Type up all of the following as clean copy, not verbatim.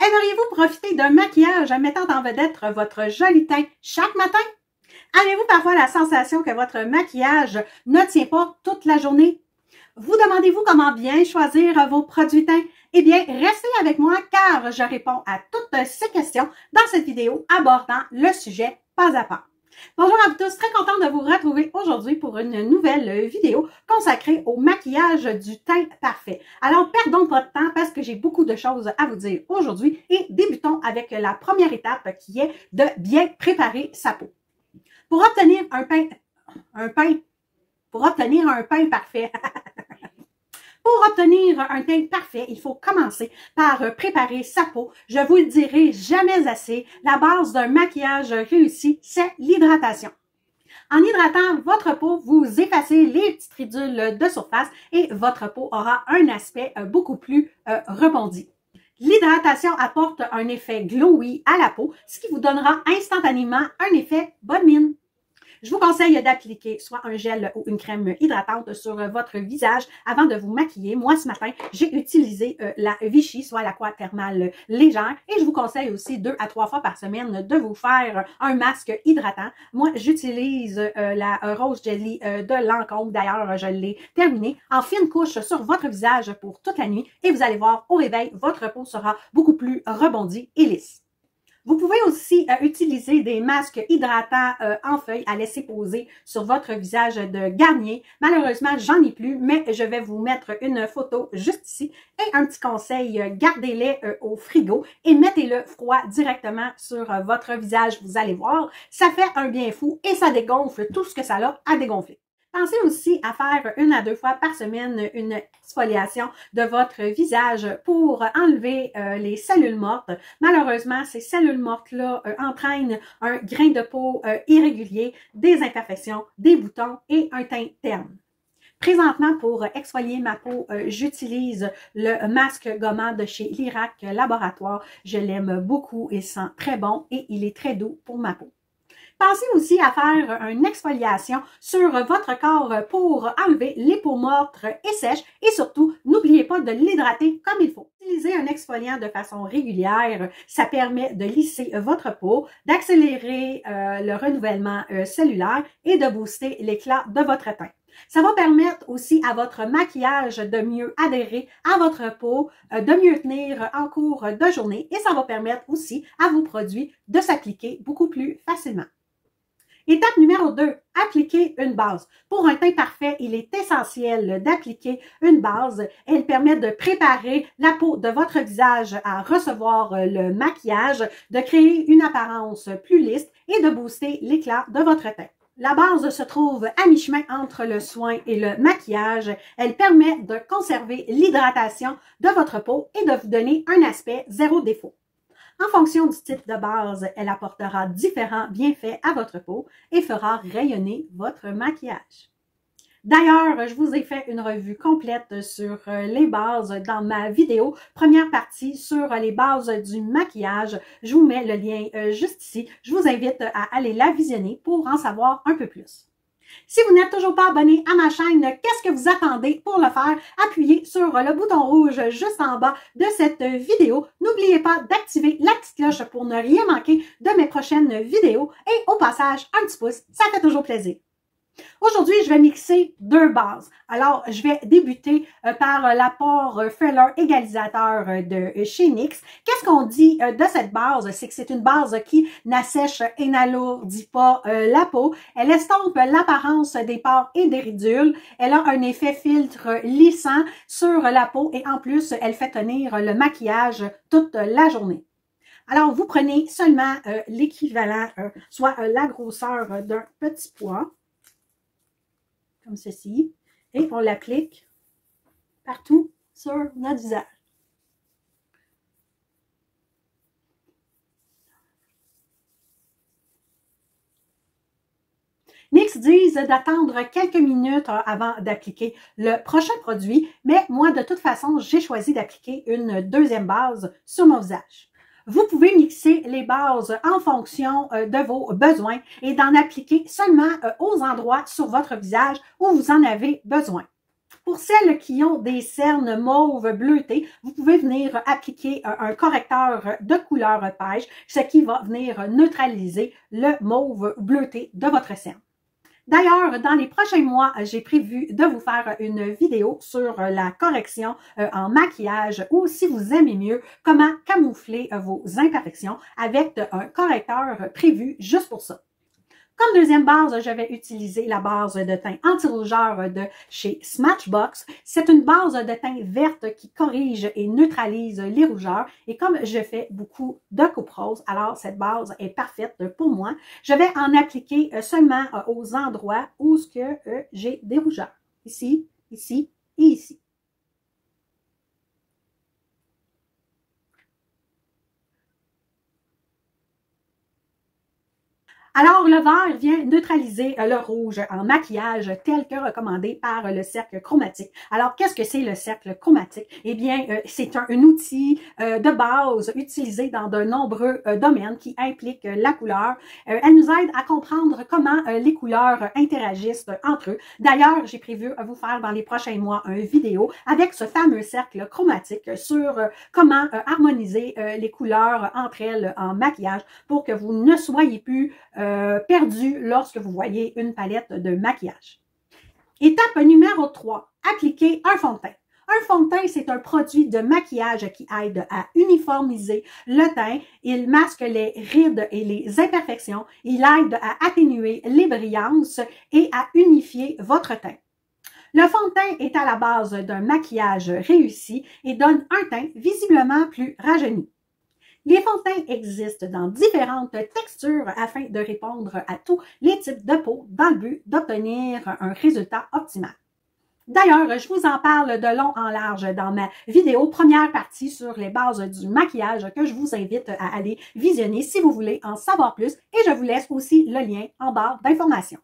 Aimeriez-vous profiter d'un maquillage mettant en vedette votre joli teint chaque matin? Avez-vous parfois la sensation que votre maquillage ne tient pas toute la journée? Vous demandez-vous comment bien choisir vos produits teints? Eh bien, restez avec moi car je réponds à toutes ces questions dans cette vidéo abordant le sujet pas à pas. Bonjour à vous tous, très contente de vous retrouver aujourd'hui pour une nouvelle vidéo consacrée au maquillage du teint parfait. Alors, perdons pas de temps parce que j'ai beaucoup de choses à vous dire aujourd'hui et débutons avec la première étape qui est de bien préparer sa peau. Pour obtenir un teint parfait, pour obtenir un teint parfait, il faut commencer par préparer sa peau. Je vous le dirai jamais assez, la base d'un maquillage réussi, c'est l'hydratation. En hydratant votre peau, vous effacez les petites ridules de surface et votre peau aura un aspect beaucoup plus rebondi. L'hydratation apporte un effet glowy à la peau, ce qui vous donnera instantanément un effet bonne mine. Je vous conseille d'appliquer soit un gel ou une crème hydratante sur votre visage avant de vous maquiller. Moi, ce matin, j'ai utilisé la Vichy, soit l'Aqua thermale légère. Et je vous conseille aussi 2 à 3 fois par semaine de vous faire un masque hydratant. Moi, j'utilise la Rose Jelly de Lancôme. D'ailleurs, je l'ai terminé en fine couche sur votre visage pour toute la nuit. Et vous allez voir, au réveil, votre peau sera beaucoup plus rebondie et lisse. Vous pouvez aussi utiliser des masques hydratants en feuilles à laisser poser sur votre visage de Garnier. Malheureusement, j'en ai plus, mais je vais vous mettre une photo juste ici. Et un petit conseil, gardez-les au frigo et mettez-le froid directement sur votre visage. Vous allez voir, ça fait un bien fou et ça dégonfle tout ce que ça a à dégonfler. Pensez aussi à faire 1 à 2 fois par semaine une exfoliation de votre visage pour enlever les cellules mortes. Malheureusement, ces cellules mortes-là entraînent un grain de peau irrégulier, des imperfections, des boutons et un teint terne. Présentement, pour exfolier ma peau, j'utilise le masque gommant de chez Lirac Laboratoire. Je l'aime beaucoup, il sent très bon et il est très doux pour ma peau. Pensez aussi à faire une exfoliation sur votre corps pour enlever les peaux mortes et sèches et surtout, n'oubliez pas de l'hydrater comme il faut. Utiliser un exfoliant de façon régulière, ça permet de lisser votre peau, d'accélérer le renouvellement cellulaire et de booster l'éclat de votre teint. Ça va permettre aussi à votre maquillage de mieux adhérer à votre peau, de mieux tenir en cours de journée et ça va permettre aussi à vos produits de s'appliquer beaucoup plus facilement. Étape numéro 2, appliquer une base. Pour un teint parfait, il est essentiel d'appliquer une base. Elle permet de préparer la peau de votre visage à recevoir le maquillage, de créer une apparence plus lisse et de booster l'éclat de votre teint. La base se trouve à mi-chemin entre le soin et le maquillage. Elle permet de conserver l'hydratation de votre peau et de vous donner un aspect zéro défaut. En fonction du type de base, elle apportera différents bienfaits à votre peau et fera rayonner votre maquillage. D'ailleurs, je vous ai fait une revue complète sur les bases dans ma vidéo, première partie sur les bases du maquillage. Je vous mets le lien juste ici. Je vous invite à aller la visionner pour en savoir un peu plus. Si vous n'êtes toujours pas abonné à ma chaîne, qu'est-ce que vous attendez pour le faire? Appuyez sur le bouton rouge juste en bas de cette vidéo. N'oubliez pas d'activer la petite cloche pour ne rien manquer de mes prochaines vidéos. Et au passage, un petit pouce, ça fait toujours plaisir. Aujourd'hui, je vais mixer 2 bases. Alors, je vais débuter par l'apport Filler égalisateur de chez NYX. Qu'est-ce qu'on dit de cette base? C'est que c'est une base qui n'assèche et n'alourdit pas la peau. Elle estompe l'apparence des pores et des ridules. Elle a un effet filtre lissant sur la peau et en plus, elle fait tenir le maquillage toute la journée. Alors, vous prenez seulement l'équivalent, soit la grosseur d'un petit pois, comme ceci, et on l'applique partout sur notre visage. NYX disent d'attendre quelques minutes avant d'appliquer le prochain produit, mais moi, de toute façon, j'ai choisi d'appliquer une deuxième base sur mon visage. Vous pouvez mixer les bases en fonction de vos besoins et d'en appliquer seulement aux endroits sur votre visage où vous en avez besoin. Pour celles qui ont des cernes mauves bleutées, vous pouvez venir appliquer un correcteur de couleur beige, ce qui va venir neutraliser le mauve bleuté de votre cerne. D'ailleurs, dans les prochains mois, j'ai prévu de vous faire une vidéo sur la correction en maquillage ou, si vous aimez mieux, comment camoufler vos imperfections avec un correcteur prévu juste pour ça. Comme deuxième base, je vais utiliser la base de teint anti-rougeur de chez Smashbox. C'est une base de teint verte qui corrige et neutralise les rougeurs. Et comme je fais beaucoup de coupe rose, alors cette base est parfaite pour moi. Je vais en appliquer seulement aux endroits où j'ai des rougeurs. Ici, ici et ici. Alors, le vert vient neutraliser le rouge en maquillage tel que recommandé par le cercle chromatique. Alors, qu'est-ce que c'est le cercle chromatique? Eh bien, c'est un outil de base utilisé dans de nombreux domaines qui impliquent la couleur. Elle nous aide à comprendre comment les couleurs interagissent entre eux. D'ailleurs, j'ai prévu vous faire dans les prochains mois une vidéo avec ce fameux cercle chromatique sur comment harmoniser les couleurs entre elles en maquillage pour que vous ne soyez plus perdu lorsque vous voyez une palette de maquillage. Étape numéro 3, appliquer un fond de teint. Un fond de teint, c'est un produit de maquillage qui aide à uniformiser le teint. Il masque les rides et les imperfections. Il aide à atténuer les brillances et à unifier votre teint. Le fond de teint est à la base d'un maquillage réussi et donne un teint visiblement plus rajeuni. Les fonds de teint existent dans différentes textures afin de répondre à tous les types de peau dans le but d'obtenir un résultat optimal. D'ailleurs, je vous en parle de long en large dans ma vidéo première partie sur les bases du maquillage que je vous invite à aller visionner si vous voulez en savoir plus et je vous laisse aussi le lien en barre d'informations.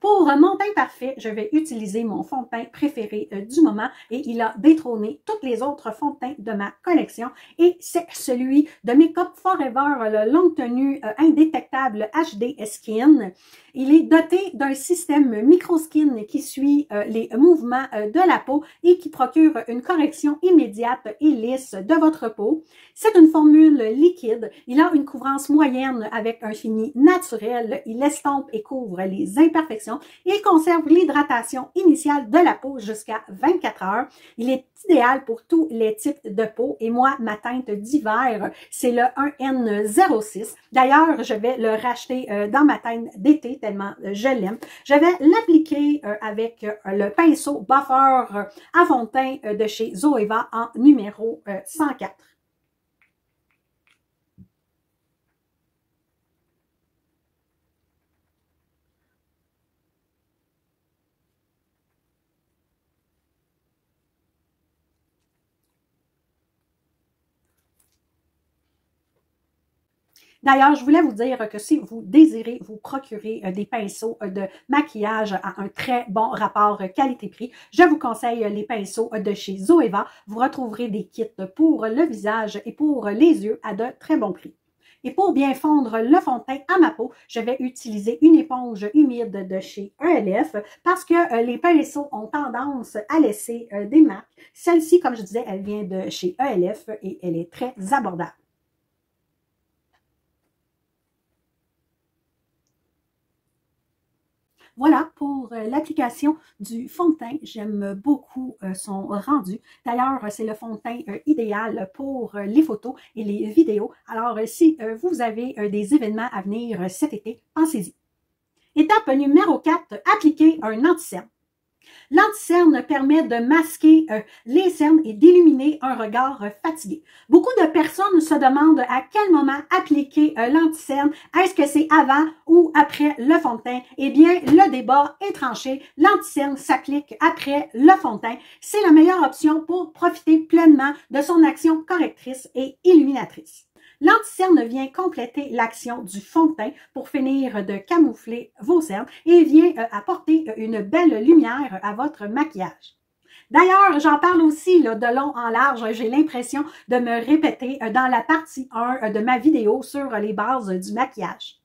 Pour mon teint parfait, je vais utiliser mon fond de teint préféré du moment et il a détrôné tous les autres fonds de teint de ma collection et c'est celui de Makeup Forever, le longue tenue indétectable HD Skin. Il est doté d'un système microskin qui suit les mouvements de la peau et qui procure une correction immédiate et lisse de votre peau. C'est une formule liquide. Il a une couvrance moyenne avec un fini naturel. Il estompe et couvre les imperfections. Il conserve l'hydratation initiale de la peau jusqu'à 24 heures. Il est idéal pour tous les types de peau. Et moi, ma teinte d'hiver, c'est le 1N06. D'ailleurs, je vais le racheter dans ma teinte d'été tellement je l'aime. Je vais l'appliquer avec le pinceau Buffer à fond de teint de chez Zoeva en numéro 104. D'ailleurs, je voulais vous dire que si vous désirez vous procurer des pinceaux de maquillage à un très bon rapport qualité-prix, je vous conseille les pinceaux de chez Zoeva. Vous retrouverez des kits pour le visage et pour les yeux à de très bons prix. Et pour bien fondre le fond de teint à ma peau, je vais utiliser une éponge humide de chez ELF parce que les pinceaux ont tendance à laisser des marques. Celle-ci, comme je disais, elle vient de chez ELF et elle est très abordable. Voilà pour l'application du fond de teint. J'aime beaucoup son rendu. D'ailleurs, c'est le fond de teint idéal pour les photos et les vidéos. Alors, si vous avez des événements à venir cet été, pensez-y. Étape numéro 4, appliquer un anti-cerne. L'anti-cerne permet de masquer les cernes et d'illuminer un regard fatigué. Beaucoup de personnes se demandent à quel moment appliquer l'anti-cerne. Est-ce que c'est avant ou après le fond de teint? Eh bien, le débat est tranché. L'anti-cerne s'applique après le fond de teint. C'est la meilleure option pour profiter pleinement de son action correctrice et illuminatrice. L'anti-cerne vient compléter l'action du fond de teint pour finir de camoufler vos cernes et vient apporter une belle lumière à votre maquillage. D'ailleurs, j'en parle aussi là, de long en large. J'ai l'impression de me répéter dans la partie 1 de ma vidéo sur les bases du maquillage.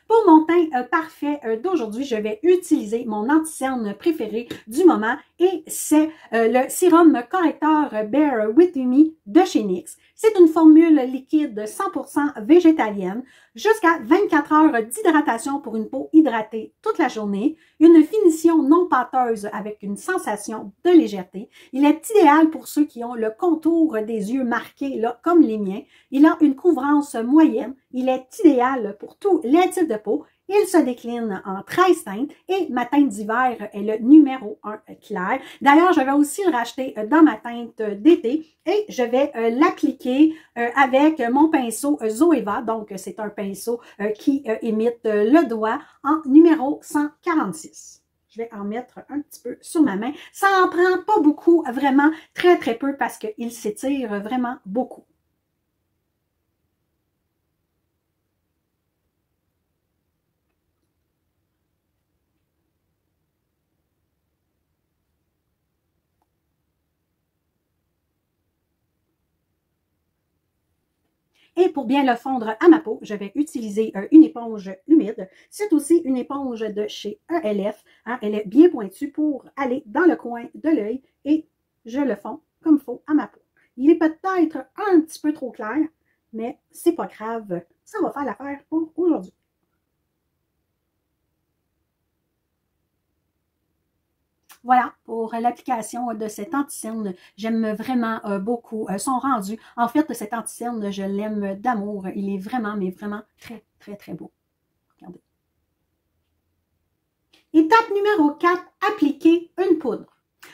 Pour mon teint parfait d'aujourd'hui, je vais utiliser mon anti-cerne préféré du moment et c'est le sérum correcteur Bare With Me de chez NYX. C'est une formule liquide 100% végétalienne, jusqu'à 24 heures d'hydratation pour une peau hydratée toute la journée, une finition non pâteuse avec une sensation de légèreté. Il est idéal pour ceux qui ont le contour des yeux marqués là, comme les miens. Il a une couvrance moyenne. Il est idéal pour tous les types de peau. Il se décline en 13 teintes et ma teinte d'hiver est le numéro 1 clair. D'ailleurs, je vais aussi le racheter dans ma teinte d'été et je vais l'appliquer avec mon pinceau Zoeva. Donc, c'est un pinceau qui imite le doigt en numéro 146. Je vais en mettre un petit peu sur ma main. Ça en prend pas beaucoup, vraiment très très peu parce qu'il s'étire vraiment beaucoup. Et pour bien le fondre à ma peau, je vais utiliser une éponge humide. C'est aussi une éponge de chez ELF. Hein, elle est bien pointue pour aller dans le coin de l'œil et je le fonds comme il faut à ma peau. Il est peut-être un petit peu trop clair, mais c'est pas grave. Ça va faire l'affaire pour aujourd'hui. Voilà pour l'application de cet anti-cerne. J'aime vraiment beaucoup son rendu. En fait, cet anti-cerne, je l'aime d'amour. Il est vraiment, mais vraiment très, très, très beau. Regardez. Étape numéro 4, appliquer une poudre.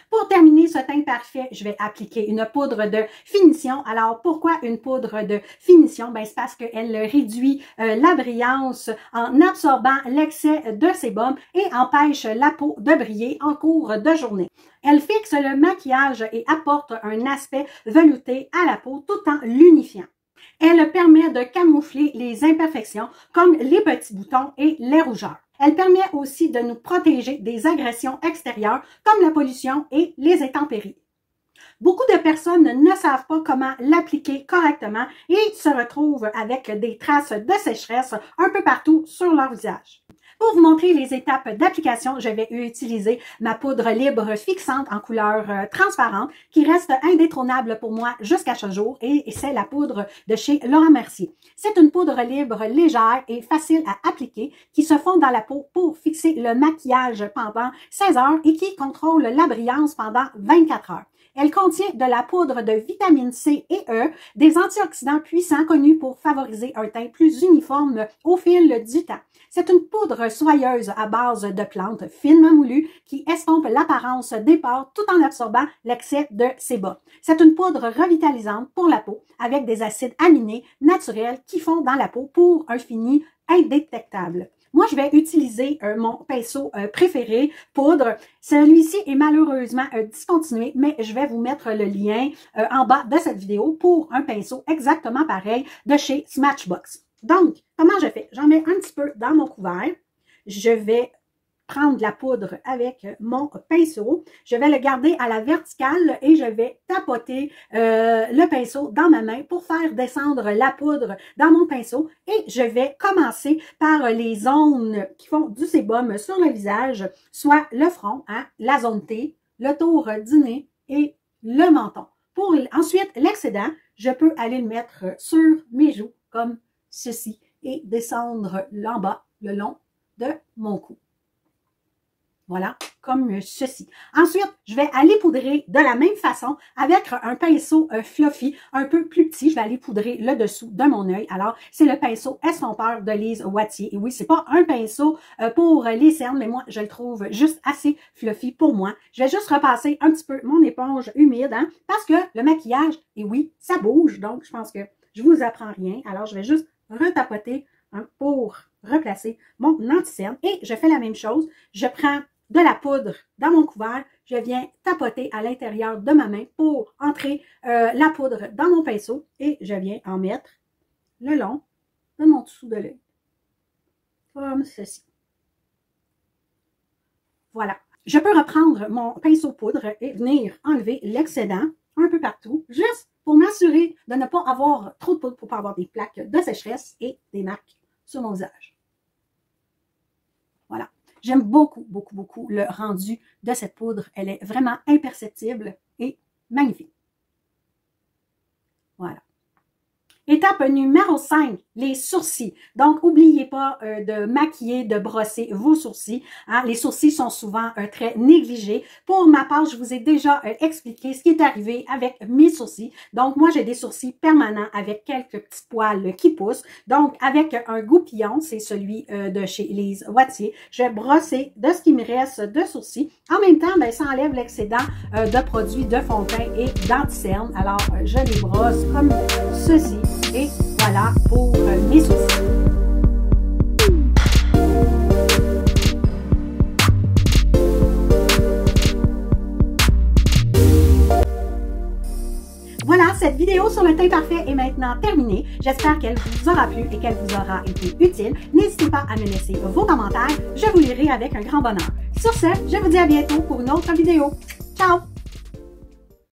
Pour terminer ce teint parfait, je vais appliquer une poudre de finition. Alors, pourquoi une poudre de finition? Ben, c'est parce qu'elle réduit la brillance en absorbant l'excès de sébum et empêche la peau de briller en cours de journée. Elle fixe le maquillage et apporte un aspect velouté à la peau tout en l'unifiant. Elle permet de camoufler les imperfections comme les petits boutons et les rougeurs. Elle permet aussi de nous protéger des agressions extérieures comme la pollution et les intempéries. Beaucoup de personnes ne savent pas comment l'appliquer correctement et se retrouvent avec des traces de sécheresse un peu partout sur leur visage. Pour vous montrer les étapes d'application, je vais utiliser ma poudre libre fixante en couleur transparente qui reste indétrônable pour moi jusqu'à ce jour et c'est la poudre de chez Laurent Mercier. C'est une poudre libre légère et facile à appliquer qui se fond dans la peau pour fixer le maquillage pendant 16 heures et qui contrôle la brillance pendant 24 heures. Elle contient de la poudre de vitamine C et E, des antioxydants puissants connus pour favoriser un teint plus uniforme au fil du temps. C'est une poudre soyeuse à base de plantes finement moulues qui estompe l'apparence des pores tout en absorbant l'excès de sébum. C'est une poudre revitalisante pour la peau avec des acides aminés naturels qui font dans la peau pour un fini indétectable. Moi, je vais utiliser mon pinceau préféré, poudre. Celui-ci est malheureusement discontinué, mais je vais vous mettre le lien en bas de cette vidéo pour un pinceau exactement pareil de chez Smashbox. Donc, comment je fais? J'en mets un petit peu dans mon couvert. Je vais prendre de la poudre avec mon pinceau. Je vais le garder à la verticale et je vais tapoter le pinceau dans ma main pour faire descendre la poudre dans mon pinceau. Et je vais commencer par les zones qui font du sébum sur le visage, soit le front, hein, la zone T, le tour du nez et le menton. Pour ensuite l'excédent, je peux aller le mettre sur mes joues comme ceci et descendre en bas le long de mon cou. Voilà, comme ceci. Ensuite, je vais aller poudrer de la même façon avec un pinceau fluffy, un peu plus petit. Je vais aller poudrer le dessous de mon œil. Alors, c'est le pinceau estompeur de Lise Wattier. Et oui, c'est pas un pinceau pour les cernes, mais moi, je le trouve juste assez fluffy pour moi. Je vais juste repasser un petit peu mon éponge humide, hein, parce que le maquillage, et oui, ça bouge. Donc, je pense que je vous apprends rien. Alors, je vais juste retapoter hein, pour replacer mon anti-cerne. Et je fais la même chose. Je prends de la poudre dans mon couvert, je viens tapoter à l'intérieur de ma main pour entrer la poudre dans mon pinceau et je viens en mettre le long de mon dessous de l'œil. Comme ceci. Voilà. Je peux reprendre mon pinceau poudre et venir enlever l'excédent un peu partout, juste pour m'assurer de ne pas avoir trop de poudre pour ne pas avoir des plaques de sécheresse et des marques sur mon visage. Voilà. J'aime beaucoup, beaucoup, beaucoup le rendu de cette poudre. Elle est vraiment imperceptible et magnifique. Voilà. Étape numéro 5, les sourcils. Donc, n'oubliez pas de maquiller, de brosser vos sourcils. Hein? Les sourcils sont souvent très négligés. Pour ma part, je vous ai déjà expliqué ce qui est arrivé avec mes sourcils. Donc, moi, j'ai des sourcils permanents avec quelques petits poils qui poussent. Donc, avec un goupillon, c'est celui de chez Lise Wattier, je vais brosser de ce qui me reste de sourcils. En même temps, ben, ça enlève l'excédent de produits de fond de teint et d'anti-cerne. Alors, je les brosse comme ceci. Et voilà pour mes sourcils. Voilà, cette vidéo sur le teint parfait est maintenant terminée. J'espère qu'elle vous aura plu et qu'elle vous aura été utile. N'hésitez pas à me laisser vos commentaires. Je vous lirai avec un grand bonheur. Sur ce, je vous dis à bientôt pour une autre vidéo. Ciao!